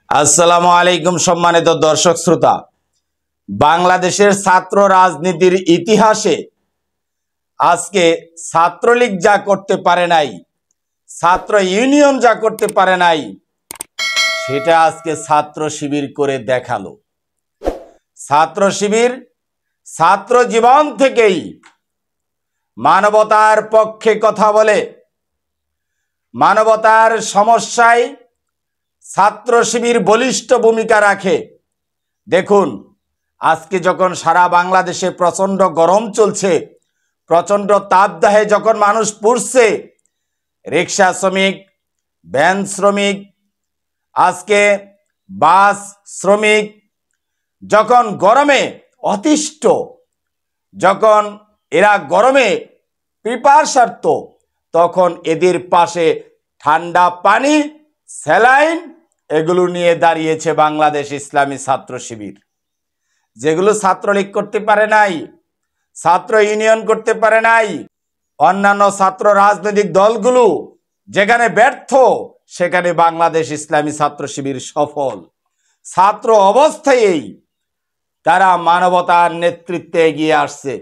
আসসালামু আলাইকুম সম্মানিত দর্শক শ্রোতা। বাংলাদেশের ছাত্র রাজনীতির ইতিহাসে আজকে ছাত্রলীগ যা করতে পারে নাই, ছাত্র ইউনিয়ন যা করতে পারে নাই, সেটা আজকে ছাত্র শিবির করে দেখালো। ছাত্র শিবির ছাত্র জীবন থেকেই মানবতার পক্ষে কথা বলে, মানবতার সমস্যায় ছাত্র শিবির বলিষ্ঠ ভূমিকা রাখে। দেখুন, আজকে যখন সারা বাংলাদেশে প্রচণ্ড গরম চলছে, প্রচণ্ড তাপদাহে যখন মানুষ পুড়ছে, রিক্সা শ্রমিক, ভ্যান শ্রমিক, আজকে বাস শ্রমিক যখন গরমে অতিষ্ঠ, যখন এরা গরমে পিপাসার্ত, তখন এদের পাশে ঠান্ডা পানি, স্যালাইন এগুলো নিয়ে দাঁড়িয়েছে বাংলাদেশ ইসলামী ছাত্র শিবির। যেগুলো ছাত্রলীগ করতে পারে নাই, ছাত্র ইউনিয়ন করতে পারে নাই, অন্যান্য ছাত্র রাজনৈতিক দলগুলো যেখানে ব্যর্থ, সেখানে বাংলাদেশ ইসলামী ছাত্র শিবির সফল। ছাত্র অবস্থায়ই তারা মানবতার নেতৃত্বে এগিয়ে আসছে।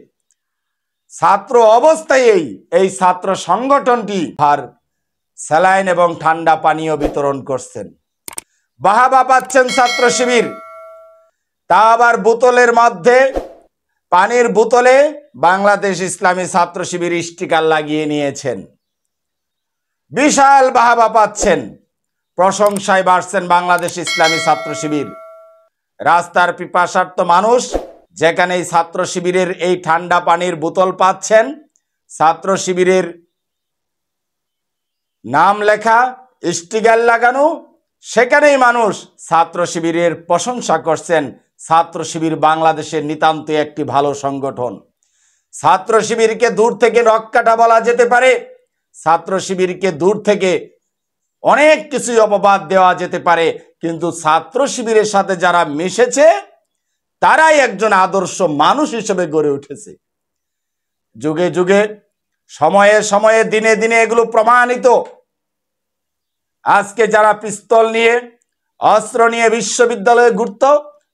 ছাত্র অবস্থায়ই এই ছাত্র সংগঠনটি আর স্যালাইন এবং ঠান্ডা পানীয় বিতরণ করছেন। বাহাবা পাচ্ছেন ছাত্র শিবির, তা আবার বোতলের মধ্যে, পানির বোতলে বাংলাদেশ ইসলামী ছাত্র শিবির স্টিকার লাগিয়ে নিয়েছেন। বিশাল বাহাবা পাচ্ছেন, প্রশংসায় বাড়ছেন বাংলাদেশ ইসলামী ছাত্র শিবির। রাস্তার পিপাসার্ত মানুষ যেখানে ছাত্র শিবিরের এই ঠান্ডা পানির বোতল পাচ্ছেন, ছাত্র শিবিরের নাম লেখা স্টিকার লাগানো, সেখানেই মানুষ ছাত্র শিবিরের প্রশংসা করছেন। ছাত্র শিবির বাংলাদেশের নিতান্ত একটি ভালো সংগঠন। ছাত্র শিবিরকে দূর থেকে রক্কাটা বলা যেতে পারে, ছাত্র শিবিরকে দূর থেকে অনেক কিছুই অপবাদ দেওয়া যেতে পারে, কিন্তু ছাত্র শিবিরের সাথে যারা মিশেছে তারাই একজন আদর্শ মানুষ হিসেবে গড়ে উঠেছে। যুগে যুগে, সময়ে সময়ে, দিনে দিনে এগুলো প্রমাণিত। আজকে যারা পিস্তল নিয়ে, অস্ত্র নিয়ে বিশ্ববিদ্যালয়ে ঘুরত,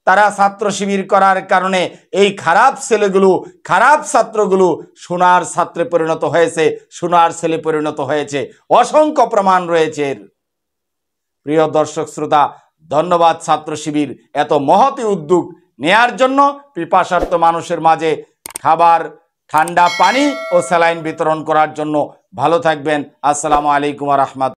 তারা ছাত্র শিবির করার কারণে এই খারাপ ছেলেগুলো, খারাপ ছাত্রগুলো সোনার ছাত্রে পরিণত হয়েছে, সোনার ছেলে পরিণত হয়েছে। অসংখ্য প্রমাণ রয়েছে। প্রিয় দর্শক শ্রোতা, ধন্যবাদ ছাত্র শিবির এত মহতি উদ্যোগ নেয়ার জন্য, পিপাসার্ত মানুষের মাঝে খাবার, ঠান্ডা পানি ও স্যালাইন বিতরণ করার জন্য। ভালো থাকবেন। আসসালামু আলাইকুম ওয়া রাহমাতুল্লাহ।